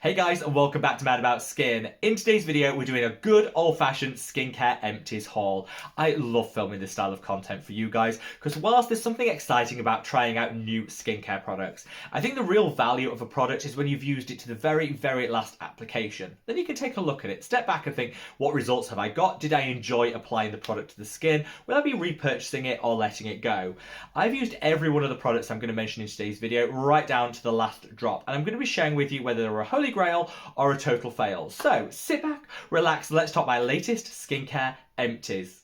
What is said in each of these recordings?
Hey guys, and welcome back to Mad About Skin. In today's video, we're doing a good old-fashioned skincare empties haul. I love filming this style of content for you guys, because whilst there's something exciting about trying out new skincare products, I think the real value of a product is when you've used it to the very, very last application. Then you can take a look at it, step back and think, what results have I got? Did I enjoy applying the product to the skin? Will I be repurchasing it or letting it go? I've used every one of the products I'm going to mention in today's video, right down to the last drop, and I'm going to be sharing with you whether they're a holy grail or a total fail. So sit back, relax, and let's talk my latest skincare empties.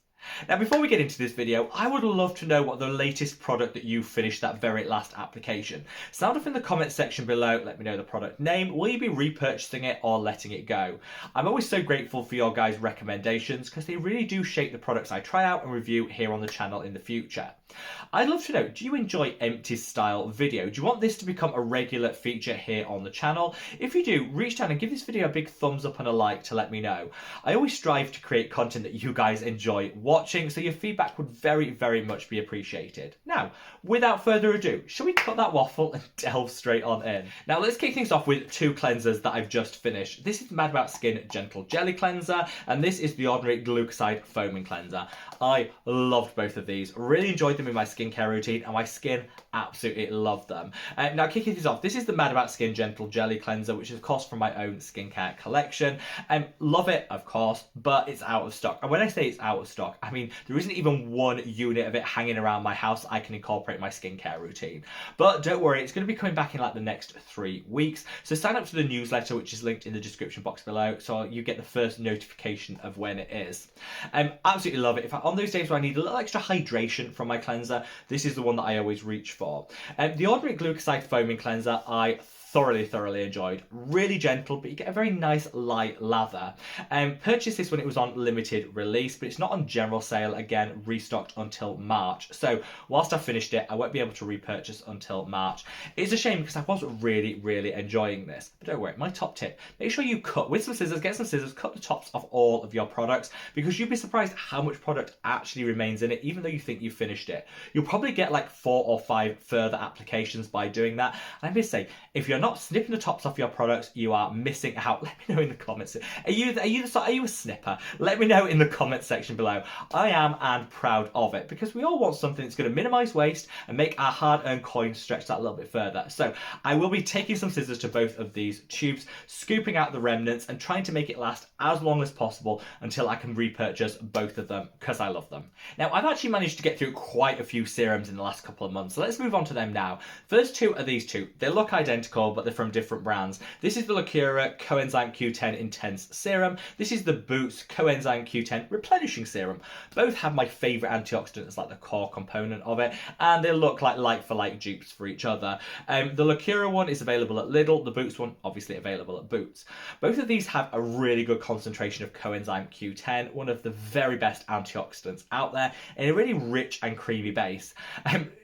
Now, before we get into this video, I would love to know what the latest product that you finished that very last application. Sound off in the comment section below, let me know the product name, will you be repurchasing it or letting it go? I'm always so grateful for your guys' recommendations because they really do shape the products I try out and review here on the channel in the future. I'd love to know, do you enjoy empties style video? Do you want this to become a regular feature here on the channel? If you do, reach down and give this video a big thumbs up and a like to let me know. I always strive to create content that you guys enjoy watching, so your feedback would very, very much be appreciated. Now, without further ado, shall we cut that waffle and delve straight on in? Now, let's kick things off with two cleansers that I've just finished. This is Mad About Skin Gentle Jelly Cleanser, and this is the Ordinary Glucoside Foaming Cleanser. I loved both of these, really enjoyed them in my skincare routine, and my skin absolutely loved them. Now, kicking things off, this is the Mad About Skin Gentle Jelly Cleanser, which is of course from my own skincare collection. Love it, of course, but it's out of stock. And when I say it's out of stock, I mean there isn't even one unit of it hanging around my house I can incorporate in my skincare routine. But don't worry, it's going to be coming back in like the next 3 weeks. So sign up to the newsletter, which is linked in the description box below, so you get the first notification of when it is. Absolutely love it. On those days where I need a little extra hydration from my cleanser, this is the one that I always reach for. The Ordinary Glucoside Foaming Cleanser I thoroughly enjoyed. Really gentle, but you get a very nice light lather. Purchased this when it was on limited release, but it's not on general sale, again restocked until March. So whilst I finished it, I won't be able to repurchase until March. It's a shame because I was really enjoying this. But don't worry, my top tip, make sure you cut with some scissors, get some scissors, cut the tops off all of your products, because you'd be surprised how much product actually remains in it, even though you think you've finished it. You'll probably get like 4 or 5 further applications by doing that. And I'm going to say, if you're not snipping the tops off your products, you are missing out. Let me know in the comments. Are you a snipper? Let me know in the comment section below. I am, and proud of it, because we all want something that's going to minimize waste and make our hard-earned coins stretch that a little bit further. So I will be taking some scissors to both of these tubes, scooping out the remnants and trying to make it last as long as possible until I can repurchase both of them, because I love them. Now, I've actually managed to get through quite a few serums in the last couple of months, so let's move on to them now. First two are these two. They look identical, but they're from different brands. This is the Lacura Coenzyme Q10 Intense Serum. This is the Boots Coenzyme Q10 Replenishing Serum. Both have my favourite antioxidant as like the core component of it, and they look like for like dupes for each other. The Lacura one is available at Lidl, the Boots one obviously available at Boots. Both of these have a really good concentration of Coenzyme Q10, one of the very best antioxidants out there, and a really rich and creamy base.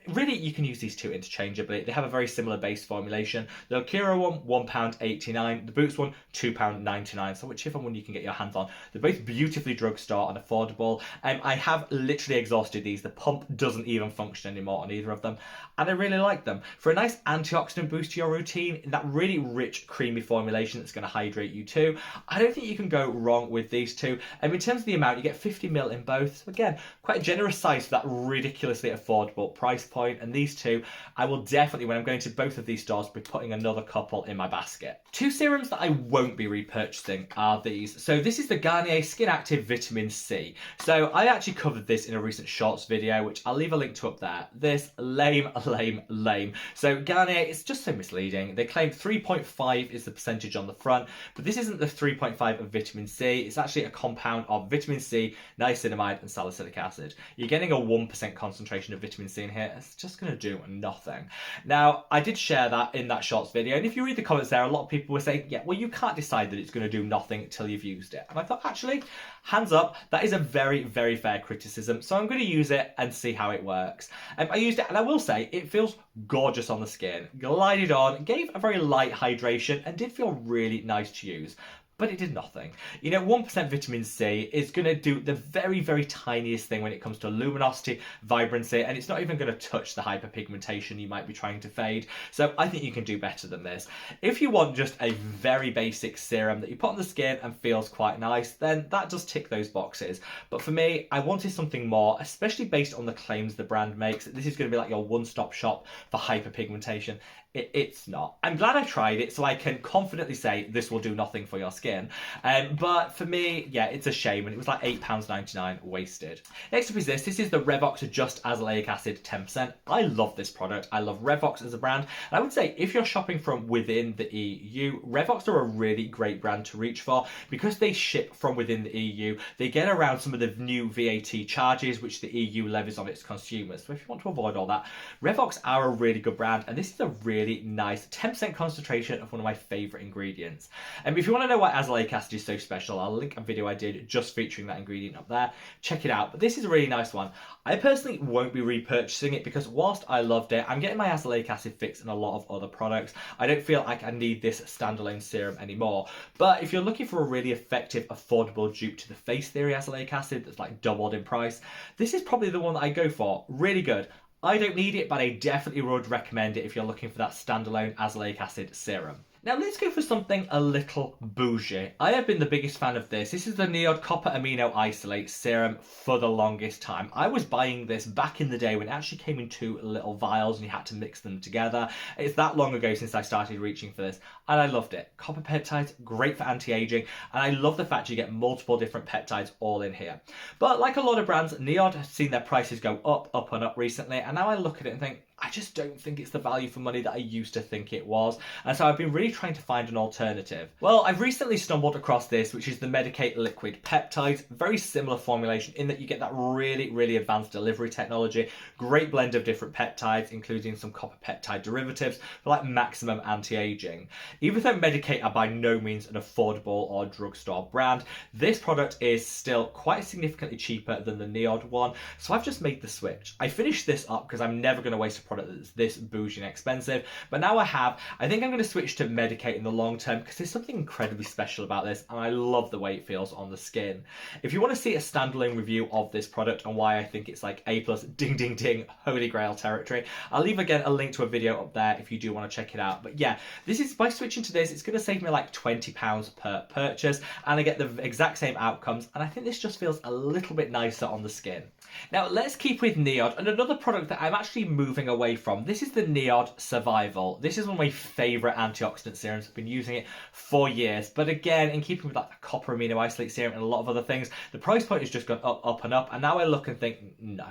Really, you can use these two interchangeably. They have a very similar base formulation. The Lacura one, £1.89. The Boots one, £2.99. So whichever one you can get your hands on. They're both beautifully drugstore and affordable. I have literally exhausted these. The pump doesn't even function anymore on either of them, and I really like them. For a nice antioxidant boost to your routine, in that really rich, creamy formulation that's going to hydrate you too, I don't think you can go wrong with these two. In terms of the amount, you get 50ml in both. So again, quite a generous size for that ridiculously affordable price point. And these two, I will definitely, when I'm going to both of these stores, be putting another couple in my basket. Two serums that I won't be repurchasing are these. So this is the Garnier Skin Active Vitamin C. So I actually covered this in a recent shorts video, which I'll leave a link to up there. This lame. So Garnier, it's just so misleading. They claim 3.5 is the percentage on the front, but this isn't the 3.5 of vitamin C. It's actually a compound of vitamin C, niacinamide, and salicylic acid. You're getting a 1% concentration of vitamin C in here. It's just going to do nothing. Now, I did share that in that shorts video, and if you read the comments there, a lot of people were saying, yeah, well, you can't decide that it's going to do nothing until you've used it. And I thought, actually, hands up, that is a very fair criticism, so I'm going to use it and see how it works. I used it, and I will say, it feels gorgeous on the skin. Glided on, gave a very light hydration, and did feel really nice to use. but it did nothing. You know, 1% vitamin C is going to do the very, very tiniest thing when it comes to luminosity, vibrancy, and it's not even going to touch the hyperpigmentation you might be trying to fade. So I think you can do better than this. If you want just a very basic serum that you put on the skin and feels quite nice, then that does tick those boxes. But for me, I wanted something more, especially based on the claims the brand makes. This is going to be like your one-stop shop for hyperpigmentation. It's not. I'm glad I tried it, so I can confidently say this will do nothing for your skin. But for me, yeah, it's a shame, and it was like £8.99 wasted. Next up is this. This is the Revox Just Azelaic Acid 10%. I love this product. I love Revox as a brand. And I would say if you're shopping from within the EU, Revox are a really great brand to reach for because they ship from within the EU. They get around some of the new VAT charges which the EU levies on its consumers. So if you want to avoid all that, Revox are a really good brand, and this is a really nice 10% concentration of one of my favourite ingredients. And if you want to know why azelaic acid is so special, I'll link a video I did just featuring that ingredient up there. Check it out. But this is a really nice one. I personally won't be repurchasing it because whilst I loved it, I'm getting my azelaic acid fix in a lot of other products. I don't feel like I need this standalone serum anymore. But if you're looking for a really effective, affordable dupe to the Face Theory azelaic acid that's like doubled in price, this is probably the one that I go for. Really good. I don't need it, but I definitely would recommend it if you're looking for that standalone azelaic acid serum. Now let's go for something a little bougie. I have been the biggest fan of this. This is the Niod Copper Amino Isolate Serum for the longest time. I was buying this back in the day when it actually came in 2 little vials and you had to mix them together. It's that long ago since I started reaching for this, and I loved it. Copper peptides, great for anti-aging, and I love the fact you get multiple different peptides all in here. But like a lot of brands, Niod has seen their prices go up and up recently, and now I look at it and think, I just don't think it's the value for money that I used to think it was. And so I've been really trying to find an alternative. Well, I've recently stumbled across this, which is the Medicate Liquid Peptides. Very similar formulation in that you get that really, really advanced delivery technology. Great blend of different peptides, including some copper peptide derivatives for like maximum anti-aging. Even though Medicate are by no means an affordable or drugstore brand, this product is still quite significantly cheaper than the Niod one. So I've just made the switch. I finished this up because I'm never going to waste a product that's this bougie and expensive, but now I think I'm going to switch to Medicate in the long term because there's something incredibly special about this, and I love the way it feels on the skin. If you want to see a standalone review of this product and why I think it's like A+, ding ding ding, holy grail territory, I'll leave again a link to a video up there if you do want to check it out. But yeah, this is, by switching to this, it's going to save me like £20 per purchase, and I get the exact same outcomes, and I think this just feels a little bit nicer on the skin. Now let's keep with Niod, and another product that I'm actually moving away from. This is the Niod Survival. This is one of my favourite antioxidant serums. I've been using it for years, but again, in keeping with like the copper amino isolate serum and a lot of other things, the price point has just gone up and up, and now I look and think, no.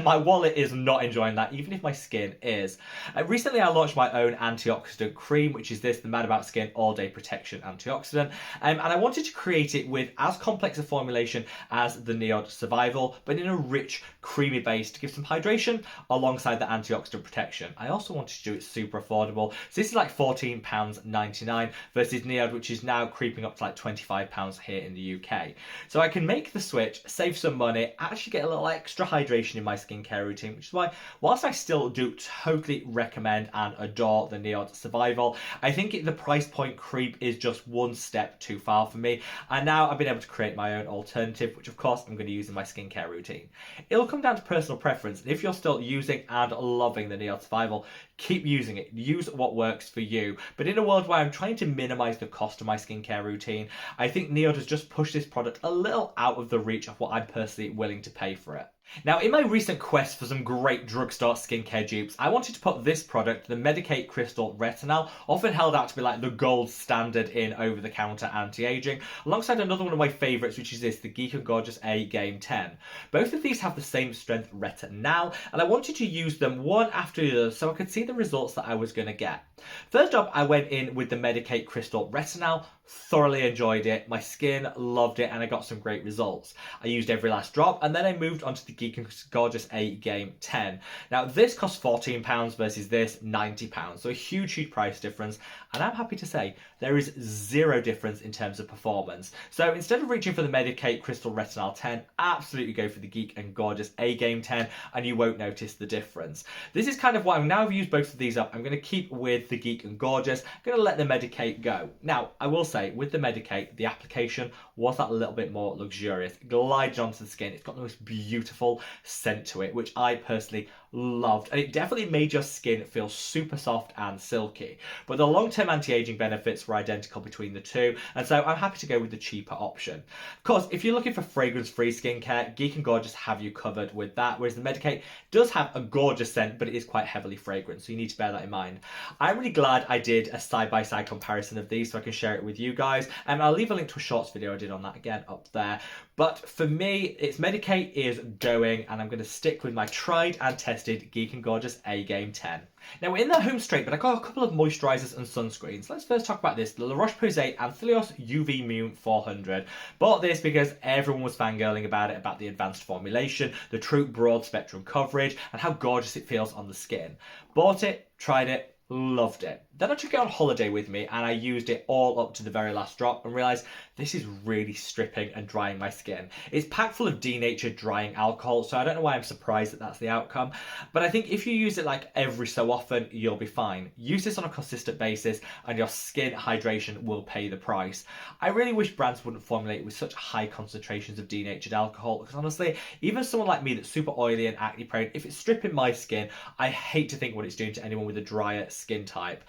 My wallet is not enjoying that, even if my skin is. Recently I launched my own antioxidant cream, which is this, the Mad About Skin All Day Protection Antioxidant, and I wanted to create it with as complex a formulation as the Niod Survival, but in a rich, creamy base to give some hydration alongside the antioxidant protection. I also wanted to do it super affordable. So this is like £14.99 versus Niod, which is now creeping up to like £25 here in the UK. So I can make the switch, save some money, actually get a little extra hydration in my skincare routine, which is why, whilst I still do totally recommend and adore the Niod Survival, I think the price point creep is just one step too far for me. And now I've been able to create my own alternative, which of course I'm going to use in my skincare routine. It'll come down to personal preference. If you're still using and loving the Niod Survival, keep using it. Use what works for you. But in a world where I'm trying to minimize the cost of my skincare routine, I think Niod has just pushed this product a little out of the reach of what I'm personally willing to pay for it. Now, in my recent quest for some great drugstore skincare dupes, I wanted to put this product, the Medicate Crystal Retinol, often held out to be like the gold standard in over-the-counter anti-aging, alongside another one of my favourites, which is this, the Geek and Gorgeous A Game 10. Both of these have the same strength retinol, and I wanted to use them one after the other so I could see the results that I was going to get. First up, I went in with the Medicate Crystal Retinol, thoroughly enjoyed it, my skin loved it, and I got some great results. I used every last drop, and then I moved on to the Geek and Gorgeous A Game 10. Now this costs £14 versus this £90, so a huge price difference, and I'm happy to say there is zero difference in terms of performance. So instead of reaching for the Medik8 Crystal Retinol 10, absolutely go for the Geek and Gorgeous A-Game 10 and you won't notice the difference. This is kind of why now I've used both of these up, I'm going to keep with the Geek and Gorgeous. I'm going to let the Medik8 go. Now, I will say, with the Medik8, the application was that a little bit more luxurious. It glided onto the skin. It's got the most beautiful scent to it, which I personally loved. And it definitely made your skin feel super soft and silky. But the long-term anti-aging benefits were identical between the two, and so I'm happy to go with the cheaper option. Of course, if you're looking for fragrance-free skincare, Geek and Gorgeous have you covered with that, whereas the Medik8 does have a gorgeous scent, but it is quite heavily fragrant, so you need to bear that in mind. I'm really glad I did a side-by-side comparison of these so I can share it with you guys, and I'll leave a link to a shorts video I did on that again up there. But for me, it's Medik8 is going, and I'm going to stick with my tried and tested Geek and Gorgeous A-Game 10. Now we're in the home straight, but I got a couple of moisturizers and sunscreens. Let's first talk about this, the Roche Posay Anthelios uvmune 400. Bought this because everyone was fangirling about it, about the advanced formulation, the true broad spectrum coverage, and how gorgeous it feels on the skin. Bought it, tried it, loved it. Then I took it on holiday with me and I used it all up to the very last drop and realised this is really stripping and drying my skin. It's packed full of denatured drying alcohol, so I don't know why I'm surprised that that's the outcome, but I think if you use it like every so often, you'll be fine. Use this on a consistent basis and your skin hydration will pay the price. I really wish brands wouldn't formulate with such high concentrations of denatured alcohol, because honestly, even someone like me that's super oily and acne prone, if it's stripping my skin, I hate to think what it's doing to anyone with a drier skin type.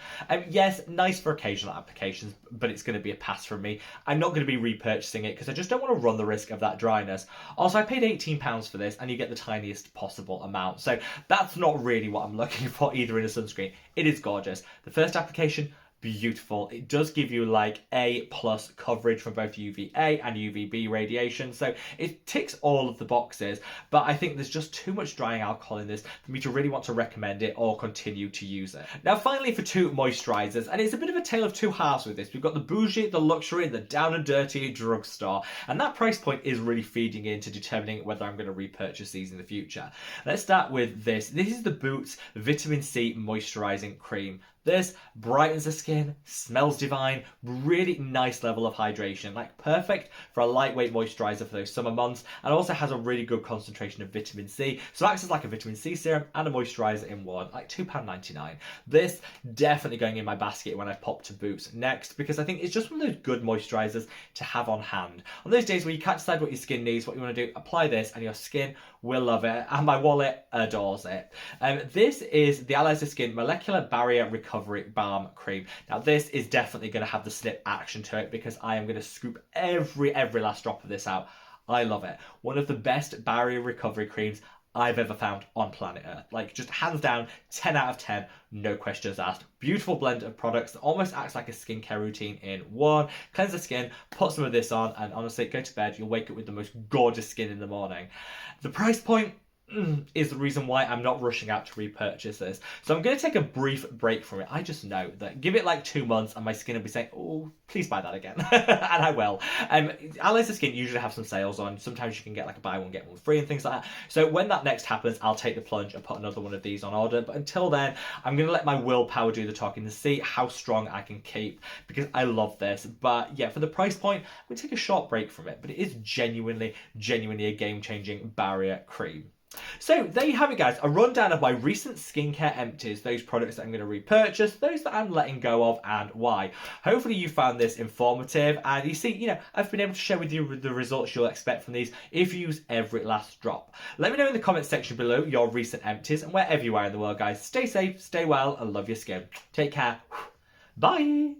Yes, nice for occasional applications, but it's going to be a pass from me. I'm not going to be repurchasing it because I just don't want to run the risk of that dryness. Also, I paid £18 for this and you get the tiniest possible amount. So that's not really what I'm looking for either in a sunscreen. It is gorgeous. The first application, beautiful. It does give you like A+ coverage from both UVA and UVB radiation, so it ticks all of the boxes, but I think there's just too much drying alcohol in this for me to really want to recommend it or continue to use it. Now finally for two moisturizers, and it's a bit of a tale of two halves with this. We've got the bougie, the luxury, the down and dirty drugstore, and that price point is really feeding into determining whether I'm going to repurchase these in the future. Let's start with this. This is the Boots Vitamin C Moisturizing Cream. This brightens the skin, smells divine, really nice level of hydration, like perfect for a lightweight moisturizer for those summer months, and also has a really good concentration of vitamin C, so it acts as like a vitamin C serum and a moisturizer in one, like £2.99. This definitely going in my basket when I pop to Boots next, because I think it's just one of those good moisturizers to have on hand. On those days where you can't decide what your skin needs, what you want to do, apply this and your skin will love it, and my wallet adores it. This is the Allies of Skin Molecular Barrier Recovery Balm Cream. Now this is definitely going to have the snip action to it because I am going to scoop every last drop of this out. I love it. One of the best barrier recovery creams I've ever found on planet Earth. Like, just hands down, 10 out of 10, no questions asked. Beautiful blend of products that almost acts like a skincare routine in one. Cleanse the skin, put some of this on, and honestly, go to bed, you'll wake up with the most gorgeous skin in the morning. The price point is the reason why I'm not rushing out to repurchase this. So I'm going to take a brief break from it. I just know that give it like 2 months and my skin will be saying, oh, please buy that again. And I will. Allies of Skin usually have some sales on. Sometimes you can get like a buy one, get one free and things like that. So when that next happens, I'll take the plunge and put another one of these on order. But until then, I'm going to let my willpower do the talking to see how strong I can keep, because I love this. But yeah, for the price point, I'm going to take a short break from it. But it is genuinely a game-changing barrier cream. So there you have it, guys, a rundown of my recent skincare empties, those products that I'm going to repurchase, those that I'm letting go of, and why. Hopefully you found this informative, and you see, I've been able to share with you the results you'll expect from these if you use every last drop. Let me know in the comments section below your recent empties, and wherever you are in the world, guys, stay safe, stay well, and love your skin. Take care. Bye!